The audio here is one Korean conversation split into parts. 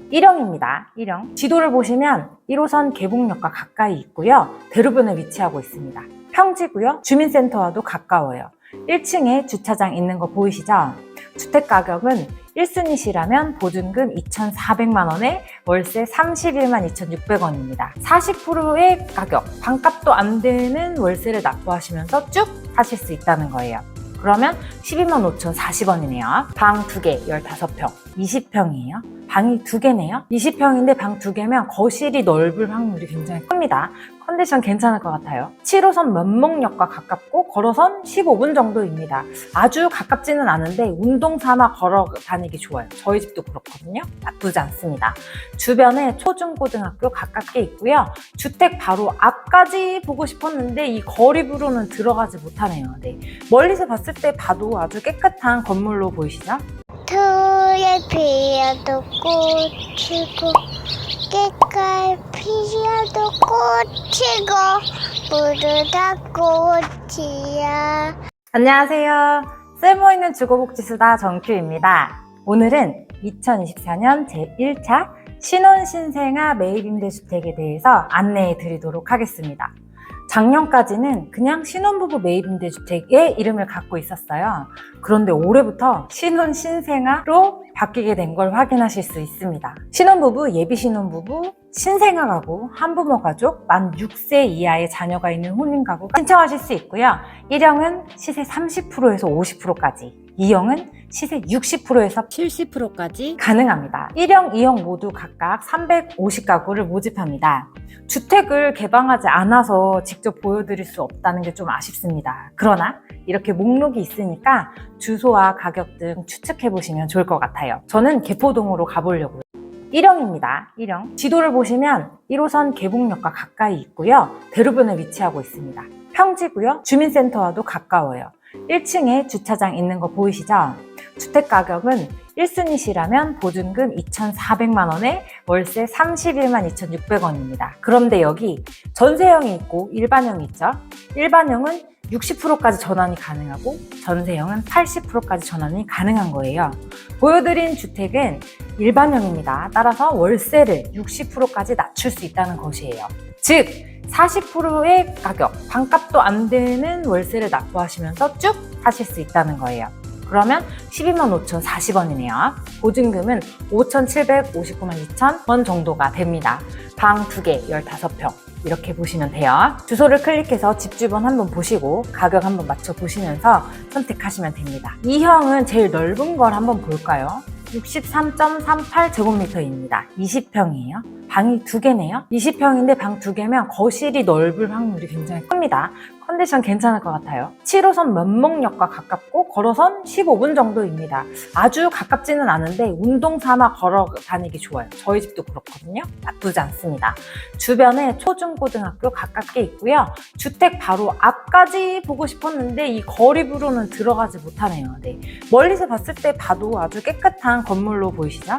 일영입니다. 일영. 지도를 보시면 1호선 계곡역과 가까이 있고요. 대로변에 위치하고 있습니다. 평지고요. 주민센터와도 가까워요. 1층에 주차장 있는 거 보이시죠? 주택 가격은 1순위시라면 보증금 2,400만 원에 월세 31만 2,600원입니다. 40%의 가격, 반값도 안 되는 월세를 납부하시면서 쭉 사실 수 있다는 거예요. 그러면 12만 5,040원이네요. 방 2개, 15평, 20평이에요. 방이 2개네요. 20평인데 방 2개면 거실이 넓을 확률이 굉장히 큽니다. 컨디션 괜찮을 것 같아요. 7호선 면목역과 가깝고 걸어선 15분 정도입니다. 아주 가깝지는 않은데 운동 삼아 걸어 다니기 좋아요. 저희 집도 그렇거든요. 나쁘지 않습니다. 주변에 초중고등학교 가깝게 있고요. 주택 바로 앞까지 보고 싶었는데 이 거리부로는 들어가지 못하네요. 네. 멀리서 봤을 때 봐도 아주 깨끗한 건물로 보이시죠? 토에 피어도 꽃이고 깨깔 피어도 꽃이고 부르다 꽃이야. 안녕하세요. 쓸모있는 주거복지수다 정큐입니다. 오늘은 2024년 제1차 신혼신생아 매입임대주택에 대해서 안내해 드리도록 하겠습니다. 작년까지는 그냥 신혼부부 매입임대주택의 이름을 갖고 있었어요. 그런데 올해부터 신혼신생아로 바뀌게 된 걸 확인하실 수 있습니다. 신혼부부, 예비신혼부부, 신생아 가구, 한부모 가족, 만 6세 이하의 자녀가 있는 혼인가구가 신청하실 수 있고요. 1형은 시세 30%에서 50%까지, 2형은 시세 60%에서 70%까지 가능합니다. 1형, 2형 모두 각각 350가구를 모집합니다. 주택을 개방하지 않아서 직접 보여드릴 수 없다는 게 좀 아쉽습니다. 그러나 이렇게 목록이 있으니까 주소와 가격 등 추측해보시면 좋을 것 같아요. 저는 개포동으로 가보려고요. 1형입니다. 1형. 지도를 보시면 1호선 계곡역과 가까이 있고요. 대로변에 위치하고 있습니다. 평지고요. 주민센터와도 가까워요. 1층에 주차장 있는 거 보이시죠? 주택 가격은 1순위시라면 보증금 2,400만 원에 월세 31만 2,600원입니다. 그런데 여기 전세형이 있고 일반형이 있죠? 일반형은 60%까지 전환이 가능하고 전세형은 80%까지 전환이 가능한 거예요. 보여드린 주택은 일반형입니다. 따라서 월세를 60%까지 낮출 수 있다는 것이에요. 즉 40%의 가격, 반값도 안 되는 월세를 납부하시면서 쭉 사실 수 있다는 거예요. 그러면 12만 5,040원이네요. 보증금은 5,759만 2천 원 정도가 됩니다. 방 2개, 15평. 이렇게 보시면 돼요. 주소를 클릭해서 집 주변 한번 보시고 가격 한번 맞춰보시면서 선택하시면 됩니다. 2형은 제일 넓은 걸 한번 볼까요? 63.38제곱미터입니다. 20평이에요. 방이 2개네요. 20평인데 방 2개면 거실이 넓을 확률이 굉장히 큽니다. 컨디션 괜찮을 것 같아요. 7호선 면목역과 가깝고 걸어선 15분 정도입니다. 아주 가깝지는 않은데 운동 삼아 걸어 다니기 좋아요. 저희 집도 그렇거든요. 나쁘지 않습니다. 주변에 초중고등학교 가깝게 있고요. 주택 바로 앞까지 보고 싶었는데 이 거리부로는 들어가지 못하네요. 네. 멀리서 봤을 때 봐도 아주 깨끗한 건물로 보이시죠?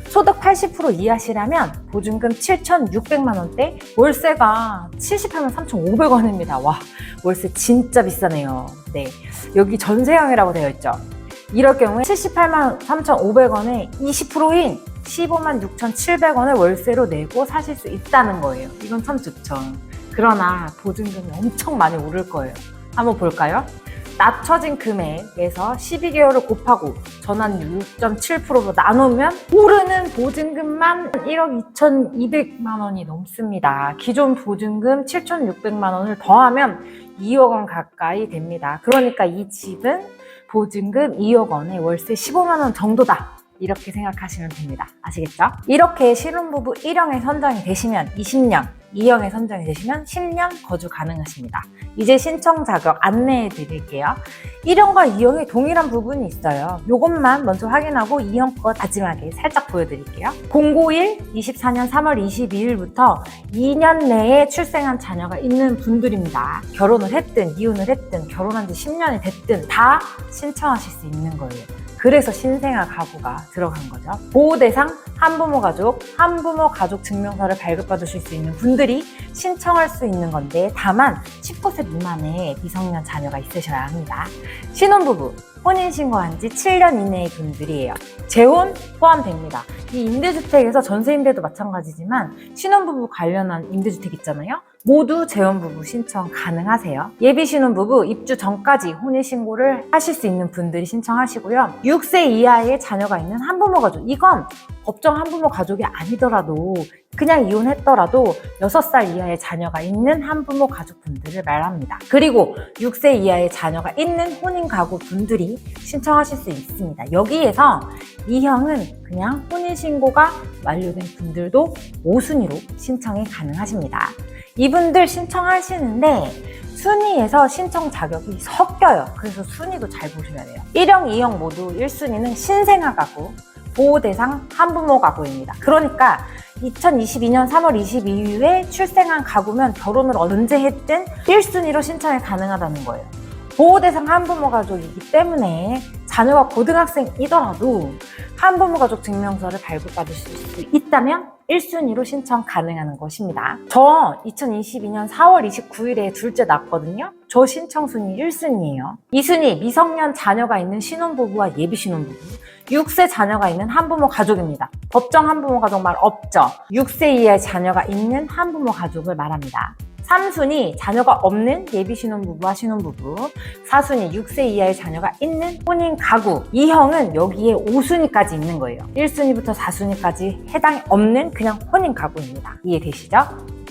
소득 80% 이하시라면 보증금 7,600만 원대, 월세가 78만 3,500원입니다. 와, 월세 진짜 비싸네요. 네, 여기 전세형이라고 되어 있죠. 이럴 경우에 78만 3,500원에 20%인 15만 6,700원을 월세로 내고 사실 수 있다는 거예요. 이건 참 좋죠. 그러나 보증금이 엄청 많이 오를 거예요. 한번 볼까요? 낮춰진 금액에서 12개월을 곱하고 전환 6.7%로 나누면 오르는 보증금만 1억 2,200만 원이 넘습니다. 기존 보증금 7,600만 원을 더하면 2억 원 가까이 됩니다. 그러니까 이 집은 보증금 2억 원에 월세 15만 원 정도다. 이렇게 생각하시면 됩니다. 아시겠죠? 이렇게 신혼부부 1형에 선정이 되시면 20년, 2형에 선정이 되시면 10년 거주 가능하십니다. 이제 신청 자격 안내해 드릴게요. 1형과 2형에 동일한 부분이 있어요. 이것만 먼저 확인하고 2형 거 마지막에 살짝 보여드릴게요. 091 24년 3월 22일부터 2년 내에 출생한 자녀가 있는 분들입니다. 결혼을 했든 이혼을 했든 결혼한 지 10년이 됐든 다 신청하실 수 있는 거예요. 그래서 신생아 가구가 들어간 거죠. 보호대상 한부모 가족, 한부모 가족 증명서를 발급받으실 수 있는 분들이 신청할 수 있는 건데 다만 19세 미만의 미성년 자녀가 있으셔야 합니다. 신혼부부 혼인신고한 지 7년 이내의 분들이에요. 재혼 포함됩니다. 이 임대주택에서 전세임대도 마찬가지지만 신혼부부 관련한 임대주택 있잖아요. 모두 재혼부부 신청 가능하세요. 예비신혼부부 입주 전까지 혼인신고를 하실 수 있는 분들이 신청하시고요. 6세 이하의 자녀가 있는 한부모 가족, 이건 법정 한부모 가족이 아니더라도 그냥 이혼했더라도 6살 이하의 자녀가 있는 한부모 가족분들을 말합니다. 그리고 6세 이하의 자녀가 있는 혼인 가구 분들이 신청하실 수 있습니다. 여기에서 이형은 그냥 혼인신고가 완료된 분들도 5순위로 신청이 가능하십니다. 이분들 신청하시는데 순위에서 신청 자격이 섞여요. 그래서 순위도 잘 보셔야 돼요. 1형, 2형 모두 1순위는 신생아 가구, 보호대상 한부모 가구입니다. 그러니까 2022년 3월 22일에 출생한 가구면 결혼을 언제 했든 1순위로 신청이 가능하다는 거예요. 보호대상 한부모 가족이기 때문에 자녀가 고등학생이더라도 한부모 가족 증명서를 발급받으실 수 있다면 1순위로 신청 가능한 것입니다. 저 2022년 4월 29일에 둘째 낳았거든요. 저 신청 순위 1순위예요. 2순위 미성년 자녀가 있는 신혼부부와 예비신혼부부, 6세 자녀가 있는 한부모 가족입니다. 법정 한부모 가족 말 없죠. 6세 이하의 자녀가 있는 한부모 가족을 말합니다. 3순위 자녀가 없는 예비신혼부부와 신혼부부, 4순위 6세 이하의 자녀가 있는 혼인 가구, 이형은 여기에 5순위까지 있는 거예요. 1순위부터 4순위까지 해당이 없는 그냥 혼인 가구입니다. 이해되시죠?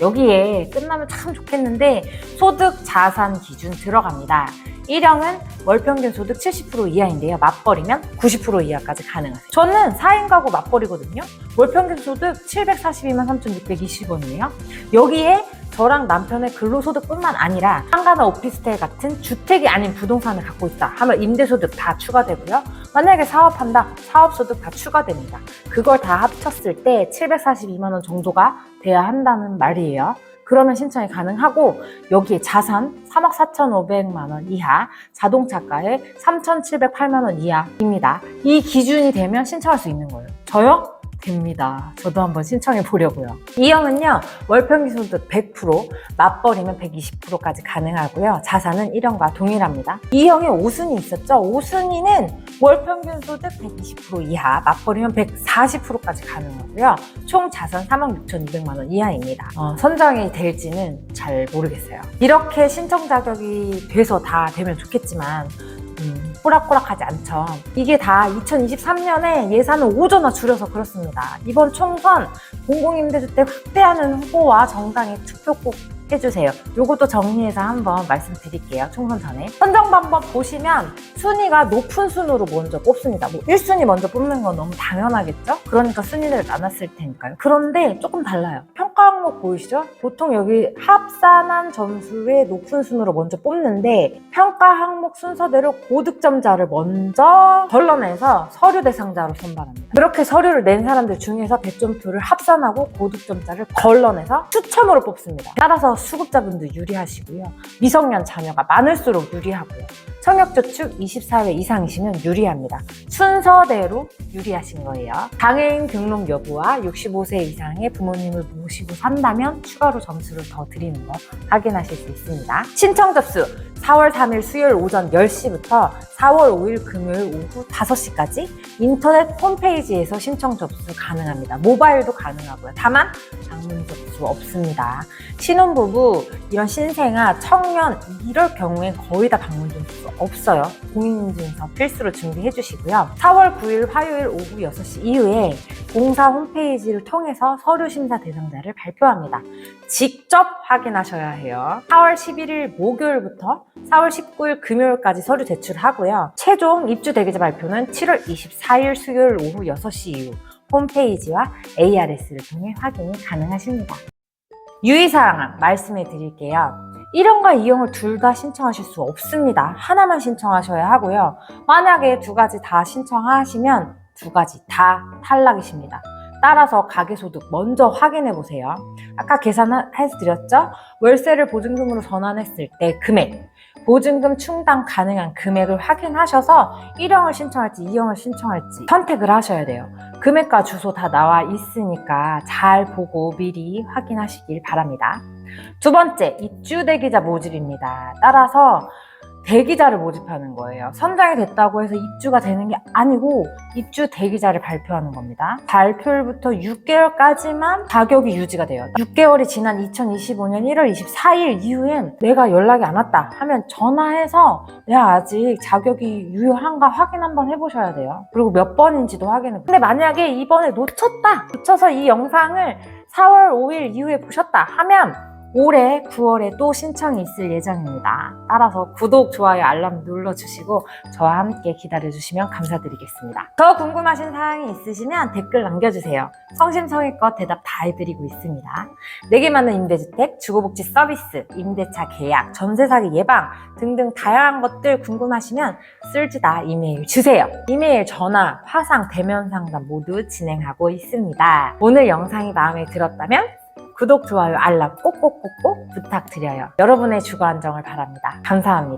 여기에 끝나면 참 좋겠는데 소득 자산 기준 들어갑니다. 1형은 월평균 소득 70% 이하인데요. 맞벌이면 90% 이하까지 가능하세요. 저는 4인 가구 맞벌이거든요. 월평균 소득 742만 3,620원이에요. 여기에 저랑 남편의 근로소득뿐만 아니라 상가나 오피스텔 같은 주택이 아닌 부동산을 갖고 있다 하면 임대소득 다 추가되고요. 만약에 사업한다, 사업소득 다 추가됩니다. 그걸 다 합쳤을 때 742만 원 정도가 돼야 한다는 말이에요. 그러면 신청이 가능하고 여기에 자산 3억 4,500만 원 이하, 자동차가에 3,708만 원 이하입니다. 이 기준이 되면 신청할 수 있는 거예요. 저요? 됩니다. 저도 한번 신청해 보려고요. 이형은요, 월평균 소득 100%, 맞벌이면 120%까지 가능하고요. 자산은 1형과 동일합니다. 이형에 5순위 있었죠? 5순위는 월평균 소득 120% 이하, 맞벌이면 140%까지 가능하고요. 총 자산 3억 6,200만 원 이하입니다. 선정이 될지는 잘 모르겠어요. 이렇게 신청 자격이 돼서 다 되면 좋겠지만 꼬락꼬락하지 않죠. 이게 다 2023년에 예산을 5조나 줄여서 그렇습니다. 이번 총선 공공임대주택 확대하는 후보와 정당의 투표 꼭 해주세요. 요것도 정리해서 한번 말씀드릴게요. 총선 전에. 선정 방법 보시면 순위가 높은 순으로 먼저 뽑습니다. 뭐 1순위 먼저 뽑는 건 너무 당연하겠죠? 그러니까 순위를 나눴을 테니까요. 그런데 조금 달라요. 평가 항목 보이시죠? 보통 여기 합산한 점수의 높은 순으로 먼저 뽑는데 평가 항목 순서대로 고득점자를 먼저 걸러내서 서류 대상자로 선발합니다. 그렇게 서류를 낸 사람들 중에서 배점표를 합산하고 고득점자를 걸러내서 추첨으로 뽑습니다. 따라서 수급자분들 유리하시고요. 미성년 자녀가 많을수록 유리하고요. 청약저축 24회 이상이시면 유리합니다. 순서대로 유리하신 거예요. 장애인 등록 여부와 65세 이상의 부모님을 모시고 산다면 추가로 점수를 더 드리는 거 확인하실 수 있습니다. 신청 접수 4월 3일 수요일 오전 10시부터 4월 5일 금요일 오후 5시까지 인터넷 홈페이지에서 신청 접수 가능합니다. 모바일도 가능하고요. 다만 방문 접수 없습니다. 신혼부부, 이런 신생아, 청년 이럴 경우엔 거의 다 방문 접수 없어요. 공인인증서 필수로 준비해 주시고요. 4월 9일 화요일 오후 6시 이후에 공사 홈페이지를 통해서 서류 심사 대상자를 발표합니다. 직접 확인하셔야 해요. 4월 11일 목요일부터 4월 19일 금요일까지 서류 제출하고요. 최종 입주 대기자 발표는 7월 24일 수요일 오후 6시 이후 홈페이지와 ARS를 통해 확인이 가능하십니다. 유의사항 말씀해 드릴게요. 1형과 2형을 둘 다 신청하실 수 없습니다. 하나만 신청하셔야 하고요. 만약에 두 가지 다 신청하시면 두 가지 다 탈락이십니다. 따라서 가계소득 먼저 확인해 보세요. 아까 계산해드렸죠? 월세를 보증금으로 전환했을 때 금액, 보증금 충당 가능한 금액을 확인하셔서 1형을 신청할지 2형을 신청할지 선택을 하셔야 돼요. 금액과 주소 다 나와 있으니까 잘 보고 미리 확인하시길 바랍니다. 두 번째, 입주 대기자 모집입니다. 따라서 대기자를 모집하는 거예요. 선정이 됐다고 해서 입주가 되는 게 아니고 입주 대기자를 발표하는 겁니다. 발표일부터 6개월까지만 자격이 유지가 돼요. 6개월이 지난 2025년 1월 24일 이후엔 내가 연락이 안 왔다 하면 전화해서 내가 아직 자격이 유효한가 확인 한번 해보셔야 돼요. 그리고 몇 번인지도 확인해. 근데 만약에 이번에 놓쳐서 이 영상을 4월 5일 이후에 보셨다 하면 올해 9월에 또 신청이 있을 예정입니다. 따라서 구독, 좋아요, 알람 눌러주시고 저와 함께 기다려주시면 감사드리겠습니다. 더 궁금하신 사항이 있으시면 댓글 남겨주세요. 성심성의껏 대답 다 해드리고 있습니다. 내게 맞는 임대주택, 주거복지 서비스, 임대차 계약, 전세 사기 예방 등등 다양한 것들 궁금하시면 쓸지다 이메일 주세요. 이메일, 전화, 화상, 대면 상담 모두 진행하고 있습니다. 오늘 영상이 마음에 들었다면 구독, 좋아요, 알람 꼭꼭꼭꼭 부탁드려요. 여러분의 주거 안정을 바랍니다. 감사합니다.